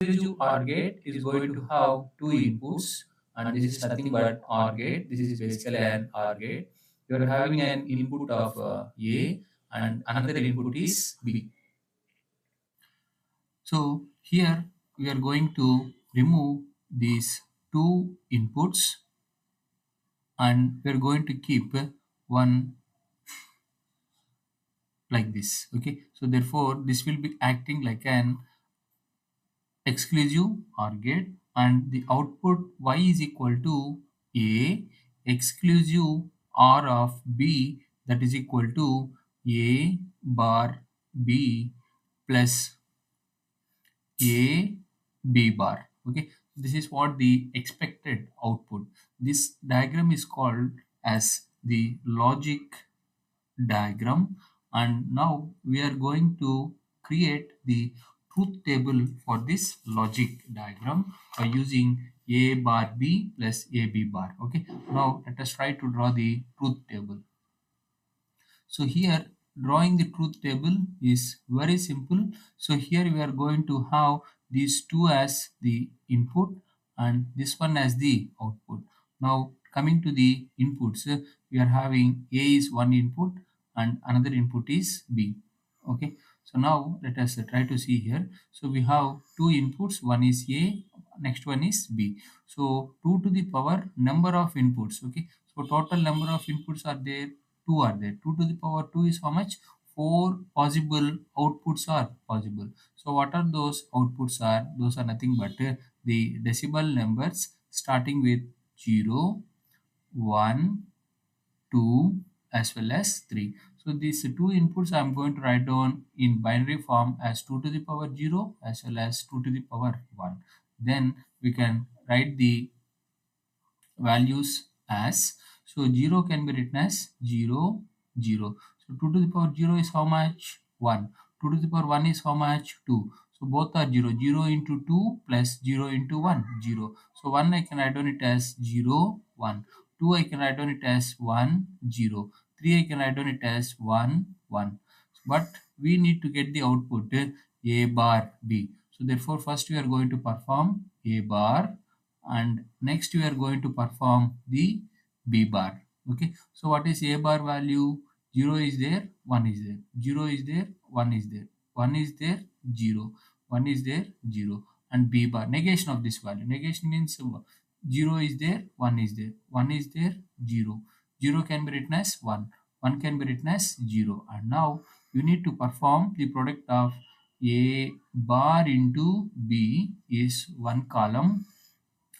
exclusive OR gate is going to have two inputs, and this is nothing but OR gate. This is basically an OR gate. You are having an input of A, and another input is B. So here we are going to remove these two inputs, and we are going to keep one like this. Okay, so therefore this will be acting like an exclusive OR gate, and the output y is equal to a exclusive OR of b, that is equal to a bar b plus a b bar. Okay, this is what the expected output. This diagram is called as the logic diagram, and now we are going to create the truth table for this logic diagram by using a bar b plus a b bar. Okay, now let us try to draw the truth table. So here drawing the truth table is very simple. So here we are going to have these two as the input and this one as the output. Now coming to the inputs, we are having A is one input and another input is B. Okay, so now let us try to see here. So we have two inputs, one is A, next one is B. So 2 to the power number of inputs. Okay, so total number of inputs are there, 2 are there. 2 to the power 2 is how much? 4 possible outputs are possible. So what are those outputs are? Those are nothing but the decimal numbers starting with 0, 1, 2 as well as 3. So these two inputs I am going to write down in binary form as 2 to the power 0 as well as 2 to the power 1. Then we can write the values as, so 0 can be written as 0 0. So 2 to the power 0 is how much? 1. 2 to the power 1 is how much? 2. So both are 0. 0 into 2 plus 0 into 1, 0. So 1 I can write on it as 0 1. 2 I can write on it as 1 0. 3 I can write on it as 1 1. But we need to get the output a bar b. So therefore first we are going to perform a bar, and next we are going to perform the b bar. Okay, so what is a bar value? 0 is there, 1 is there, 0 is there, 1 is there, 1 is there, 0, 1 is there, 0, and b bar negation of this value. Negation means 0 is there, 1 is there, 1 is there, 0, 0 can be written as 1, 1 can be written as 0. And now you need to perform the product of a bar into b is one column,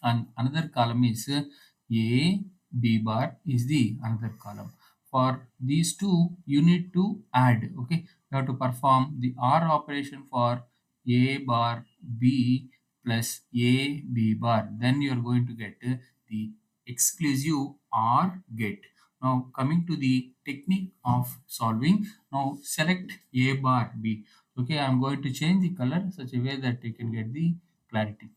and another column is a b bar is the another column. For these two you need to add. Okay, you have to perform the or operation for a bar b plus a b bar, then you are going to get the exclusive or gate. Now coming to the technique of solving, now select a bar b. Okay, I am going to change the color such a way that you can get the clarity.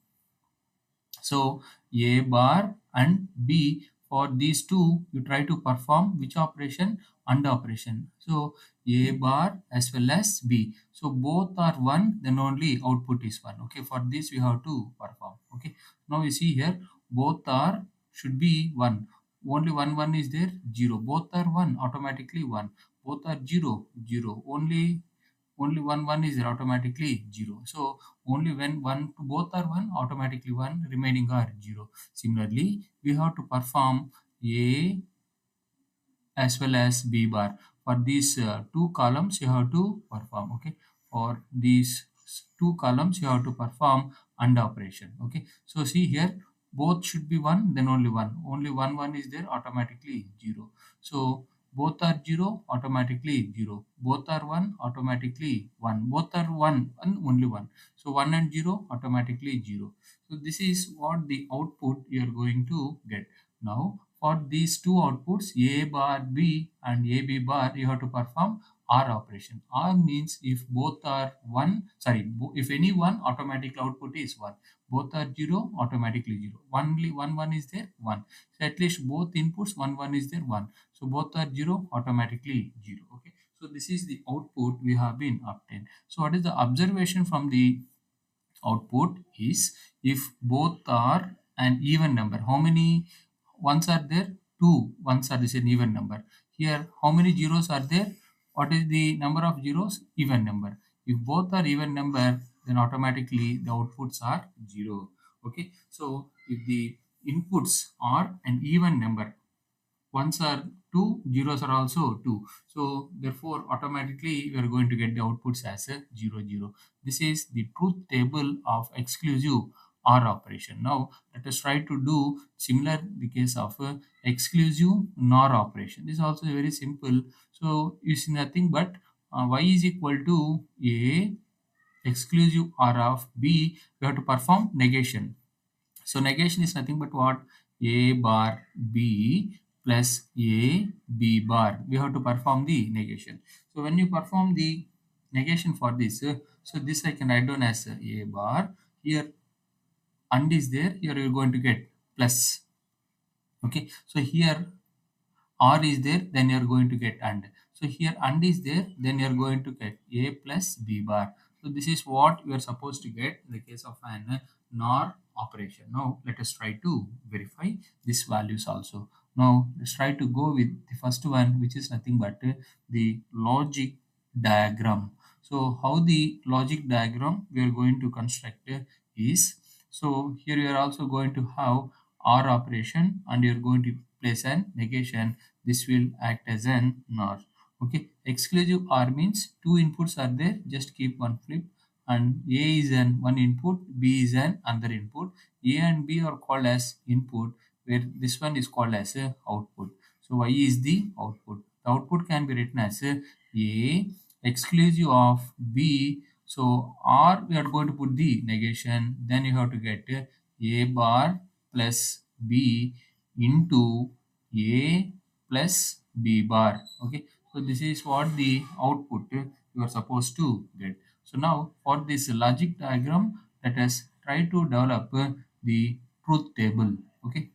So A bar and B, for these two you try to perform which operation? AND operation. So A bar as well as B. So both are 1, then only output is 1. Okay, for this we have to perform. Okay, now you see here both are should be 1. Only 1 is there, 0. Both are 1, automatically 1. Both are 0 0. Only one is there, automatically 0. So only when one both are 1, automatically 1, remaining are 0. Similarly we have to perform a as well as b bar. For these two columns you have to perform. Okay, for these two columns you have to perform AND operation. Okay, so see here both should be 1, then only 1, only 1 is there, automatically 0. So both are 0, automatically 0, both are 1, automatically 1, both are 1 and only 1. So 1 and 0, automatically 0. So this is what the output you are going to get. Now for these two outputs a bar b and a b bar, you have to perform or operation. Or means if both are 1, sorry, if any one, automatic output is 1. Both are 0, automatically 0. Only 1 is there, 1. So at least both inputs 1 is there, 1. So both are 0, automatically 0. Okay, so this is the output we have been obtained. So what is the observation from the output is if both are an even number. How many ones are there? Two ones are this an even number. Here, how many zeros are there? What is the number of zeros? Even number. If both are even number, then automatically the outputs are 0. Okay, so if the inputs are an even number, ones are 2, zeros are also 2. So therefore automatically we are going to get the outputs as a 0 0. This is the truth table of exclusive OR operation. Now let us try to do similar the case of exclusive NOR operation. This is also very simple. So it's nothing but y is equal to a exclusive OR of b. We have to perform negation. So negation is nothing but what? A bar B plus A B bar. We have to perform the negation. So when you perform the negation for this, so this I can write down as A bar. Here and is there. Here you are going to get plus. Okay. So here or is there, then you are going to get and. So here and is there, then you are going to get a plus b bar. So this is what we are supposed to get in the case of an NOR operation. Now let us try to verify these values also. Now let's try to go with the first one, which is nothing but the logic diagram. So how the logic diagram we are going to construct is, so here you are also going to have OR operation and you are going to place an negation. This will act as an NOR. Okay, exclusive OR means two inputs are there, just keep one flip, and A is an one input, B is an another input. A and B are called as input, where this one is called as a output. So Y is the output. The output can be written as A exclusive of B. So R we are going to put the negation, then you have to get A bar plus B into A plus B bar. Okay, so this is what the output you are supposed to get. So now for this logic diagram, let us try to develop the truth table. Okay,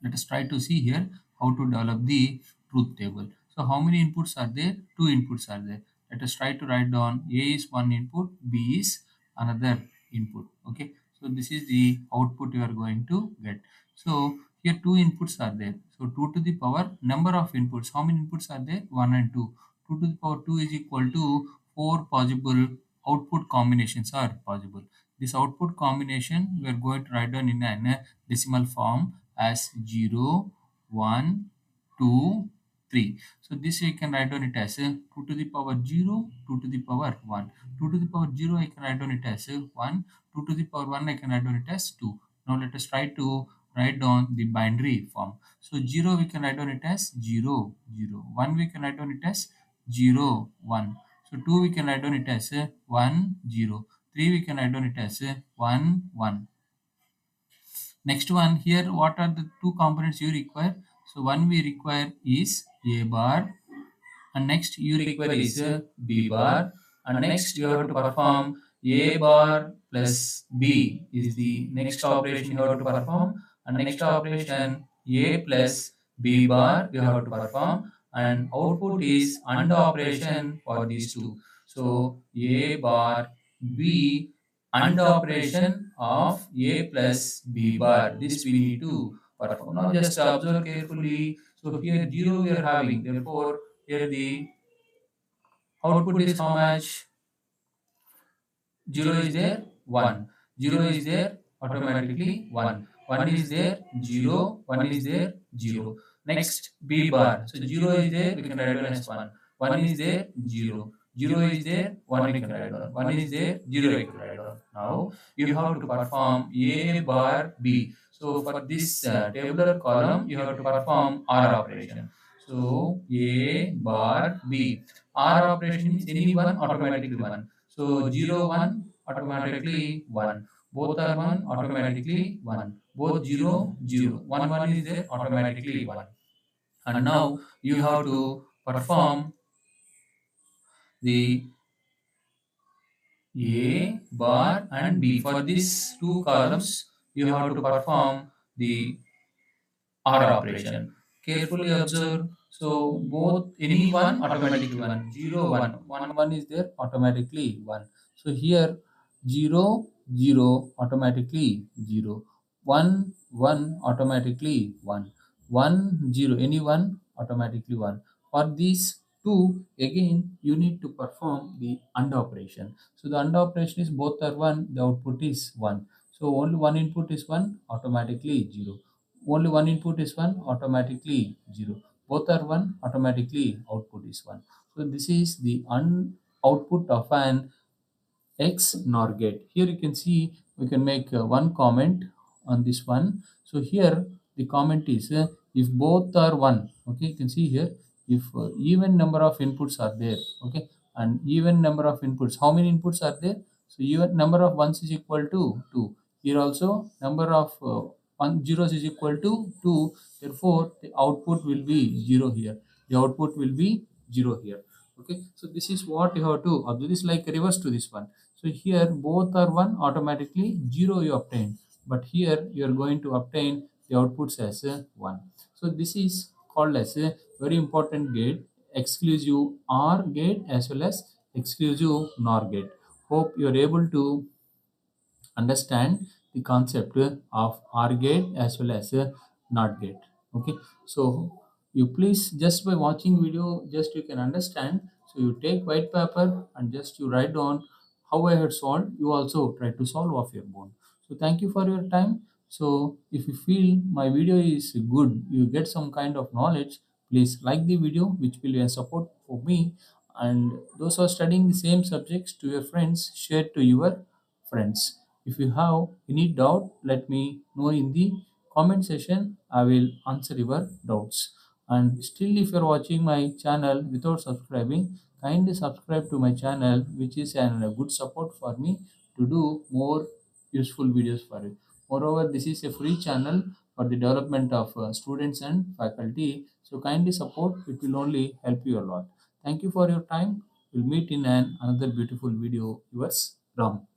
let us try to see here how to develop the truth table. So how many inputs are there? Two inputs are there. Let us try to write down A is one input, B is another input. Okay, so this is the output you are going to get. So here two inputs are there. So 2 to the power number of inputs. How many inputs are there? 1 and 2. 2 to the power 2 is equal to 4 possible output combinations are possible. This output combination we are going to write down in a decimal form as 0, 1, 2, 3. So this I can write down it as 2 to the power 0, 2 to the power 1. 2 to the power 0 I can write down it as 1, 2 to the power 1 I can write down it as 2. Now let us try to write down the binary form. So 0 we can write down it as 0, 0. 1 we can write down it as 0, 1. So 2 we can write down it as 1, 0. 3 we can write down it as 1, 1. Next one, here what are the two components you require? So one we require is A bar, and next you require is B bar, and next you have to perform A bar plus B is the next operation you have to perform, and next operation A plus B bar you have to perform, and output is AND operation for these two. So A bar B AND operation of A plus B bar. This we need to perform. Now just observe carefully. So here 0 we are having, therefore here the output is how much? 0 is there, 1. 0 is there, automatically 1. 1 is there, 0. 1 is there, 0. Next, B bar. So 0 is there, we can write down as 1. 1 is there, 0. 0 is there, 1 we can write down. 1 is there, 0 we can write down. Now, you have to perform A bar B. So for this tabular column, you have to perform OR operation. So A bar B. OR operation is any one, automatically 1. So 0, 1, automatically 1. Both are 1, automatically 1. Both 0, 0. 1, 1 is there, automatically 1. And now you have to perform the A bar and B. For these two columns, you have to perform the OR operation. Carefully observe. So both any one automatically 1. 0, 1. 1, 1 is there, automatically 1. So here 0 0 automatically 0, 1 1 automatically 1, 1 0 any one automatically 1. For these two again you need to perform the AND operation. So the AND operation is both are 1, the output is 1. So only one input is 1, automatically 0. Only one input is 1, automatically 0. Both are 1, automatically output is 1. So this is the output of an XNOR gate. Here you can see we can make one comment on this one. So here the comment is if both are 1, okay, you can see here if even number of inputs are there, okay, and even number of inputs, how many inputs are there? So even number of ones is equal to 2. Here also number of zeros is equal to 2. Therefore the output will be 0 here. The output will be 0 here. Okay, so this is what you have to observe. This like reverse to this one. So here both are 1, automatically 0 you obtain. But here you are going to obtain the outputs as 1. So this is called as a very important gate, exclusive OR gate as well as exclusive NOR gate. Hope you are able to understand the concept of OR gate as well as NOT gate. Okay, so you please just by watching video just you can understand. So you take white paper and just you write down how I had solved. You also try to solve of your own. So thank you for your time. So if you feel my video is good, you get some kind of knowledge, please like the video, which will be a support for me. And those who are studying the same subjects to your friends, share to your friends. If you have any doubt, let me know in the comment section. I will answer your doubts. And still, if you're watching my channel without subscribing, kindly subscribe to my channel, which is a good support for me to do more useful videos for you. Moreover, this is a free channel for the development of students and faculty. So kindly support. It will only help you a lot. Thank you for your time. We'll meet in another beautiful video. Yours, Ram.